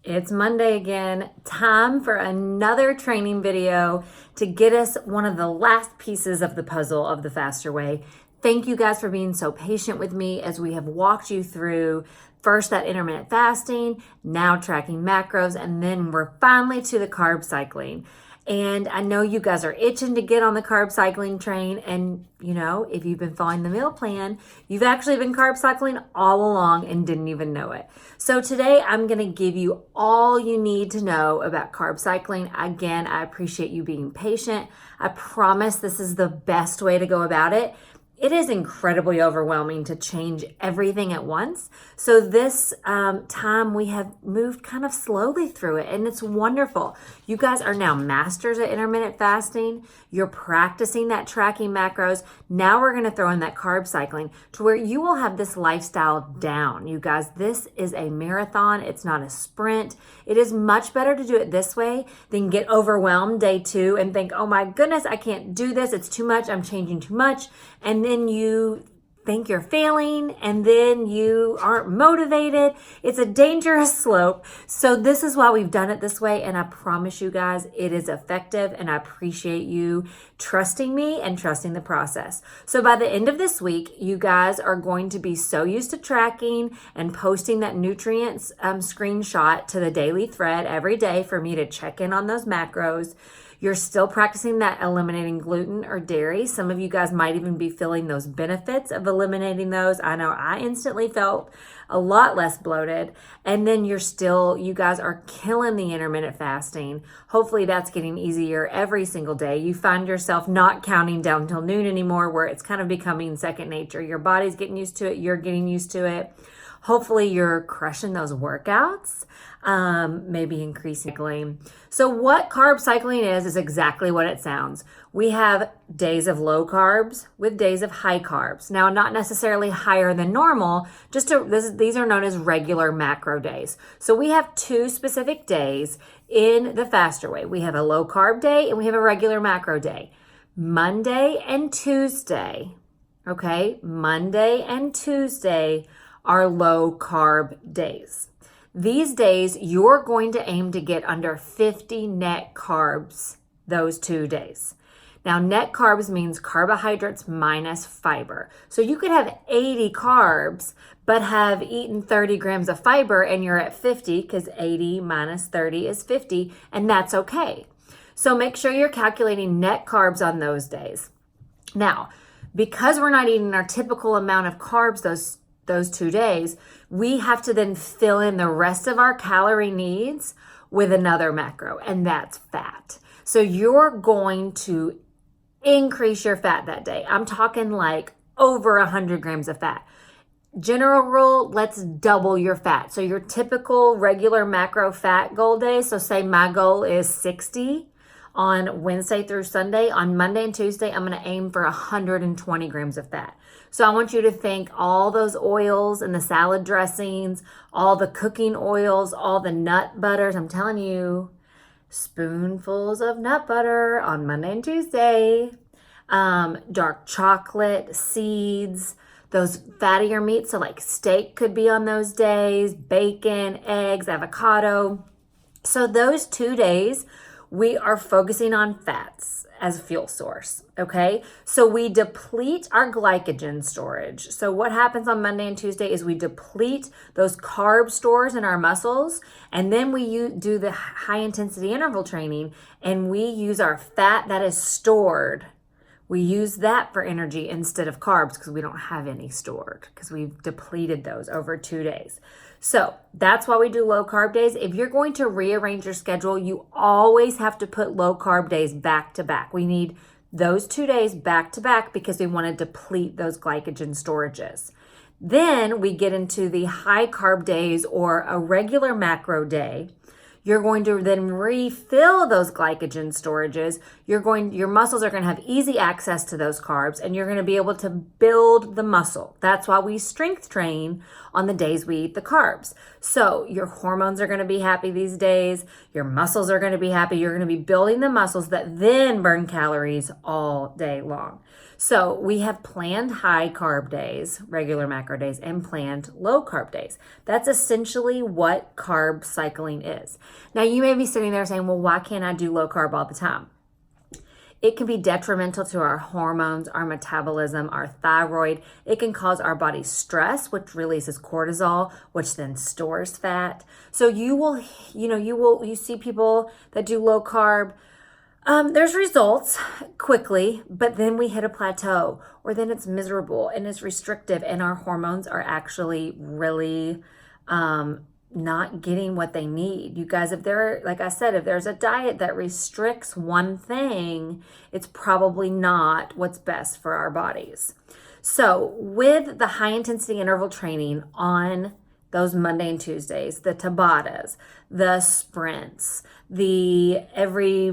It's Monday again. Time for another training video to get us one of the last pieces of the puzzle of the faster way. Thank you guys for being so patient with me as we have walked you through first that intermittent fasting, now tracking macros, and then we're finally to the carb cycling. And I know you guys are itching to get on the carb cycling train. And you know, if you've been following the meal plan, you've actually been carb cycling all along and didn't even know it. So today I'm going to give you all you need to know about carb cycling. Again, I appreciate you being patient. I promise this is the best way to go about it. It is incredibly overwhelming to change everything at once. So this time we have moved kind of slowly through it, and it's wonderful. You guys are now masters at intermittent fasting. You're practicing that tracking macros. Now we're gonna throw in that carb cycling to where you will have this lifestyle down. You guys, this is a marathon. It's not a sprint. It is much better to do it this way than get overwhelmed day 2 and think, oh my goodness, I can't do this. It's too much. I'm changing too much. And then you think you're failing and then you aren't motivated. It's a dangerous slope. So this is why we've done it this way. And I promise you guys, it is effective. And I appreciate you trusting me and trusting the process. So by the end of this week, you guys are going to be so used to tracking and posting that nutrients screenshot to the daily thread every day for me to check in on those macros. You're still practicing that eliminating gluten or dairy. Some of you guys might even be feeling those benefits of eliminating those. I know I instantly felt a lot less bloated. And then you guys are killing the intermittent fasting. Hopefully that's getting easier every single day. You find yourself not counting down till noon anymore, where it's kind of becoming second nature. Your body's getting used to it. You're getting used to it. Hopefully you're crushing those workouts, maybe increasing cycling. So what carb cycling is exactly what it sounds. We have days of low carbs with days of high carbs. Now, not necessarily higher than normal, these are known as regular macro days. So we have 2 specific days in the faster way. We have a low carb day and we have a regular macro day. Monday and Tuesday, okay? Monday and Tuesday are low carb days. These days, you're going to aim to get under 50 net carbs those 2 days. Now, net carbs means carbohydrates minus fiber. So you could have 80 carbs, but have eaten 30 grams of fiber and you're at 50 because 80 minus 30 is 50, and that's okay. So make sure you're calculating net carbs on those days. Now, because we're not eating our typical amount of carbs those 2 days, we have to then fill in the rest of our calorie needs with another macro, and that's fat. So you're going to increase your fat that day. I'm talking like over 100 grams of fat. General rule, let's double your fat. So your typical regular macro fat goal day, so say my goal is 60 on Wednesday through Sunday. On Monday and Tuesday, I'm going to aim for 120 grams of fat. So I want you to think all those oils and the salad dressings, all the cooking oils, all the nut butters. I'm telling you, spoonfuls of nut butter on Monday and Tuesday, dark chocolate, seeds, those fattier meats. So like steak could be on those days, bacon, eggs, avocado. So those 2 days, we are focusing on fats as a fuel source, okay? So we deplete our glycogen storage. So what happens on Monday and Tuesday is we deplete those carb stores in our muscles, and then we do the high intensity interval training, and we use our fat that is stored. We use that for energy instead of carbs because we don't have any stored because we've depleted those over 2 days. So that's why we do low carb days. If you're going to rearrange your schedule, you always have to put low carb days back to back. We need those 2 days back to back because we want to deplete those glycogen storages. Then we get into the high carb days or a regular macro day. You're going to then refill those glycogen storages. Your muscles are going to have easy access to those carbs, and you're going to be able to build the muscle. That's why we strength train on the days we eat the carbs. So your hormones are going to be happy these days. Your muscles are going to be happy. You're going to be building the muscles that then burn calories all day long. So we have planned high carb days, regular macro days, and planned low carb days. That's essentially what carb cycling is. Now you may be sitting there saying, well, why can't I do low carb all the time? It can be detrimental to our hormones, our metabolism, our thyroid. It can cause our body stress, which releases cortisol, which then stores fat. So you see people that do low carb. There's results quickly, but then we hit a plateau, or then it's miserable and it's restrictive, and our hormones are actually really not getting what they need. You guys, if there's a diet that restricts one thing, it's probably not what's best for our bodies. So with the high intensity interval training on those Monday and Tuesdays, the Tabatas, the sprints, the every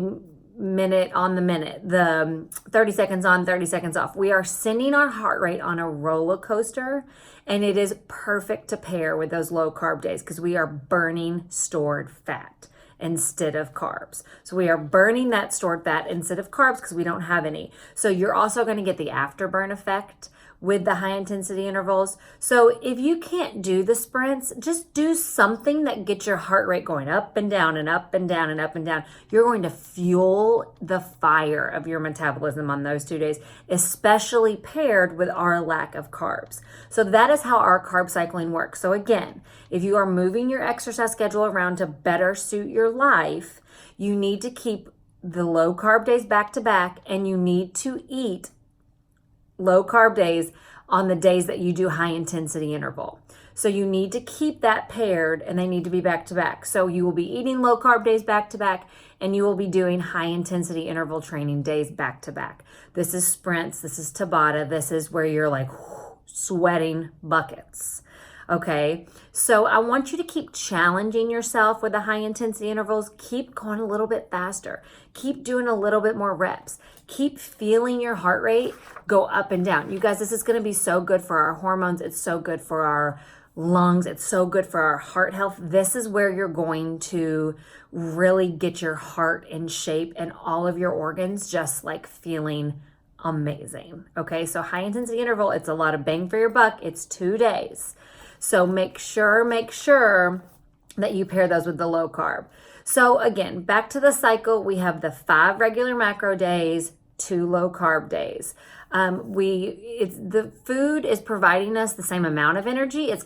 minute on the minute, the 30 seconds on, 30 seconds off, we are sending our heart rate on a roller coaster, and it is perfect to pair with those low carb days because we are burning stored fat instead of carbs. So we are burning that stored fat instead of carbs because we don't have any. So you're also going to get the afterburn effect with the high intensity intervals. So if you can't do the sprints, just do something that gets your heart rate going up and down and up and down and up and down. You're going to fuel the fire of your metabolism on those 2 days, especially paired with our lack of carbs. So that is how our carb cycling works. So again, if you are moving your exercise schedule around to better suit your life, you need to keep the low carb days back to back, and you need to eat low carb days on the days that you do high intensity interval. So you need to keep that paired, and they need to be back to back. So you will be eating low carb days back to back, and you will be doing high intensity interval training days back to back. This is sprints. This is Tabata. This is where you're like sweating buckets. Okay, so I want you to keep challenging yourself with the high intensity intervals. Keep going a little bit faster. Keep doing a little bit more reps. Keep feeling your heart rate go up and down. You guys, this is going to be so good for our hormones. It's so good for our lungs. It's so good for our heart health. This is where you're going to really get your heart in shape and all of your organs just like feeling amazing. Okay, so high intensity interval, it's a lot of bang for your buck. It's 2 days. So make sure that you pair those with the low carb. So again, back to the cycle, we have the 5 regular macro days, 2 low carb days. The food is providing us the same amount of energy. It's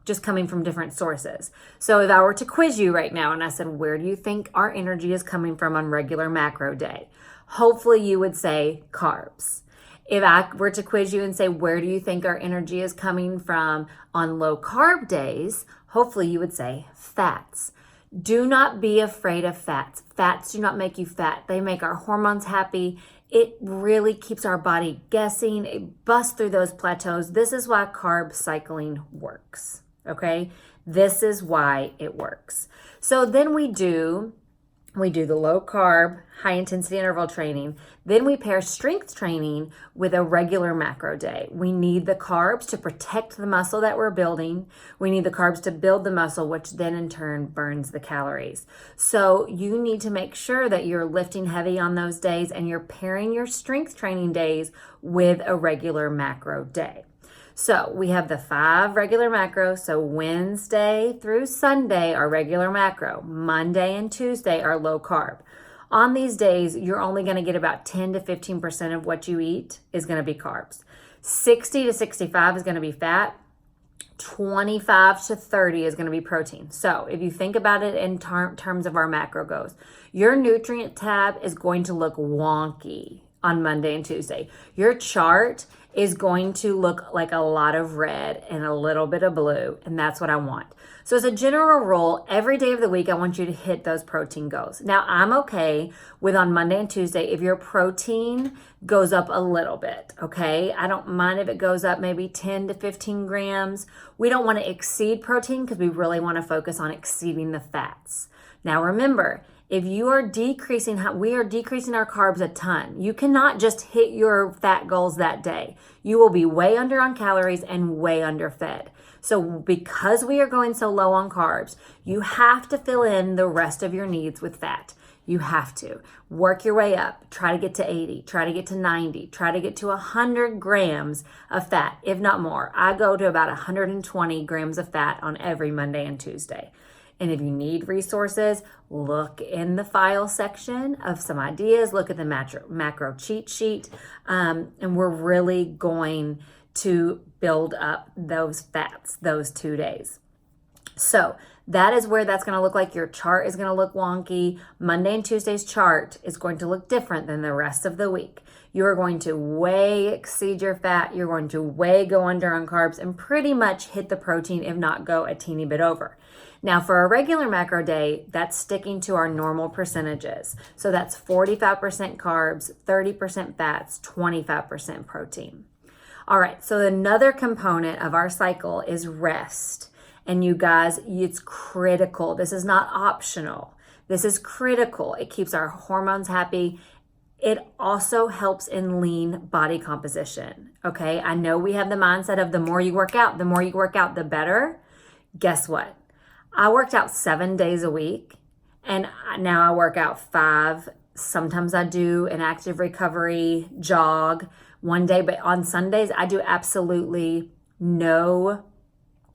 just coming from different sources. So if I were to quiz you right now and I said, where do you think our energy is coming from on regular macro day? Hopefully you would say carbs. If I were to quiz you and say, where do you think our energy is coming from on low carb days? Hopefully you would say fats. Do not be afraid of fats. Fats do not make you fat. They make our hormones happy. It really keeps our body guessing. It busts through those plateaus. This is why carb cycling works. Okay? This is why it works. So then we do the low carb, high intensity interval training. Then we pair strength training with a regular macro day. We need the carbs to protect the muscle that we're building. We need the carbs to build the muscle, which then in turn burns the calories. So you need to make sure that you're lifting heavy on those days and you're pairing your strength training days with a regular macro day. So we have the 5 regular macros. So Wednesday through Sunday are regular macro. Monday and Tuesday are low carb. On these days, you're only going to get about 10 to 15% of what you eat is going to be carbs. 60 to 65 is going to be fat. 25 to 30 is going to be protein. So if you think about it in terms of our macro goals, your nutrient tab is going to look wonky on Monday and Tuesday. Your chart is going to look like a lot of red and a little bit of blue, and that's what I want. So as a general rule, every day of the week, I want you to hit those protein goals. Now, I'm okay with on Monday and Tuesday, if your protein goes up a little bit, okay? I don't mind if it goes up maybe 10 to 15 grams. We don't want to exceed protein because we really want to focus on exceeding the fats. Now remember, if you are decreasing, we are decreasing our carbs a ton. You cannot just hit your fat goals that day. You will be way under on calories and way underfed. So because we are going so low on carbs, you have to fill in the rest of your needs with fat. You have to work your way up. Try to get to 80, try to get to 90, try to get to 100 grams of fat, if not more. I go to about 120 grams of fat on every Monday and Tuesday. And if you need resources, look in the file section of some ideas, look at the macro cheat sheet, and we're really going to build up those fats those 2 days. So that is where that's going to look like. Your chart is going to look wonky. Monday and Tuesday's chart is going to look different than the rest of the week. You are going to way exceed your fat. You're going to way go under on carbs and pretty much hit the protein, if not go a teeny bit over. Now for a regular macro day, that's sticking to our normal percentages. So that's 45% carbs, 30% fats, 25% protein. All right, so another component of our cycle is rest. And you guys, it's critical. This is not optional. This is critical. It keeps our hormones happy. It also helps in lean body composition, okay? I know we have the mindset of the more you work out, the better. Guess what? I worked out 7 days a week, and now I work out 5. Sometimes I do an active recovery jog one day, but on Sundays, I do absolutely no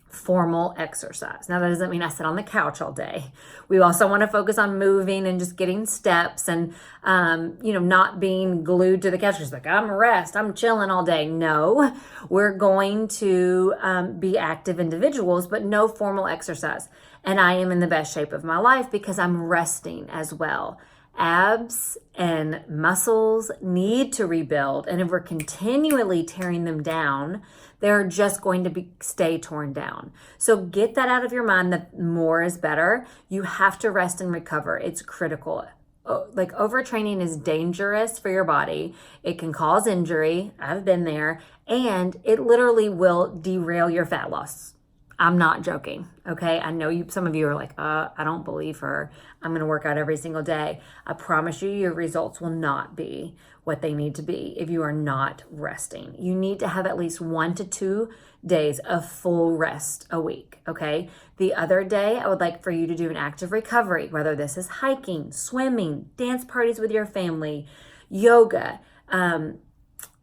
formal exercise. Now, that doesn't mean I sit on the couch all day. We also want to focus on moving and just getting steps and, not being glued to the couch. Just like, I'm chilling all day. No, we're going to be active individuals, but no formal exercise. And I am in the best shape of my life because I'm resting as well. Abs and muscles need to rebuild. And if we're continually tearing them down, they're just going to stay torn down. So get that out of your mind that more is better. You have to rest and recover. It's critical. Like overtraining is dangerous for your body. It can cause injury. I've been there. And it literally will derail your fat loss. I'm not joking, okay? I know some of you are like, I don't believe her. I'm going to work out every single day. I promise you, your results will not be what they need to be if you are not resting. You need to have at least 1 to 2 days of full rest a week, okay? The other day, I would like for you to do an active recovery, whether this is hiking, swimming, dance parties with your family, yoga,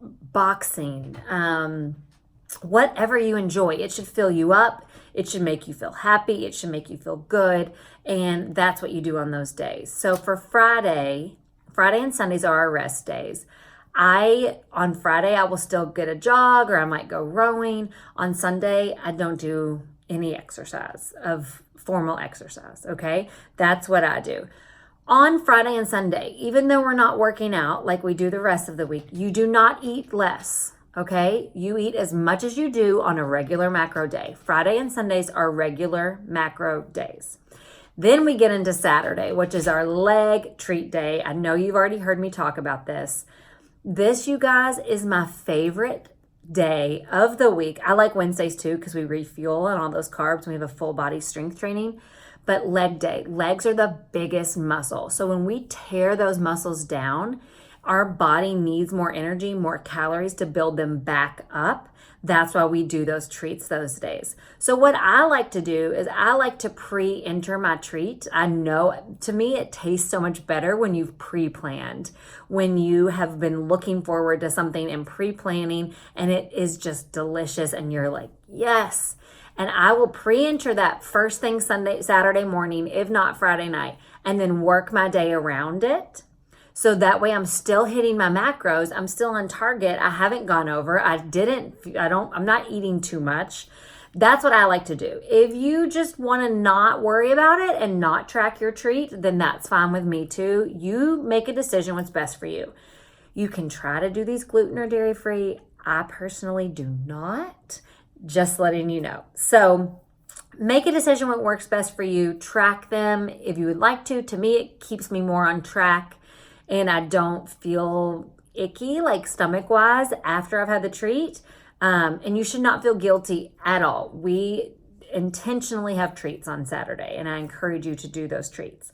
boxing, whatever you enjoy. It should fill you up. It should make you feel happy. It should make you feel good. And that's what you do on those days. So for Friday and Sundays are our rest days. On Friday, I will still get a jog or I might go rowing. On Sunday, I don't do any formal exercise, okay? That's what I do. On Friday and Sunday, even though we're not working out like we do the rest of the week, you do not eat less. Okay, you eat as much as you do on a regular macro day. Friday and Sundays are regular macro days. Then we get into Saturday, which is our leg treat day. I know you've already heard me talk about this. This, you guys, is my favorite day of the week. I like Wednesdays too because we refuel on all those carbs. We have a full body strength training. But leg day, legs are the biggest muscle. So when we tear those muscles down, our body needs more energy, more calories to build them back up. That's why we do those treats those days. So what I like to do is I like to pre-enter my treat. I know, to me, it tastes so much better when you've pre-planned, when you have been looking forward to something and pre-planning and it is just delicious and you're like, yes. And I will pre-enter that first thing Saturday morning, if not Friday night, and then work my day around it. So that way I'm still hitting my macros. I'm still on target. I haven't gone over. I'm not eating too much. That's what I like to do. If you just want to not worry about it and not track your treat, then that's fine with me too. You make a decision what's best for you. You can try to do these gluten or dairy free. I personally do not. Just letting you know. So make a decision what works best for you. Track them if you would like to. To me, it keeps me more on track. And I don't feel icky, like stomach wise, after I've had the treat. And you should not feel guilty at all. We intentionally have treats on Saturday, and I encourage you to do those treats.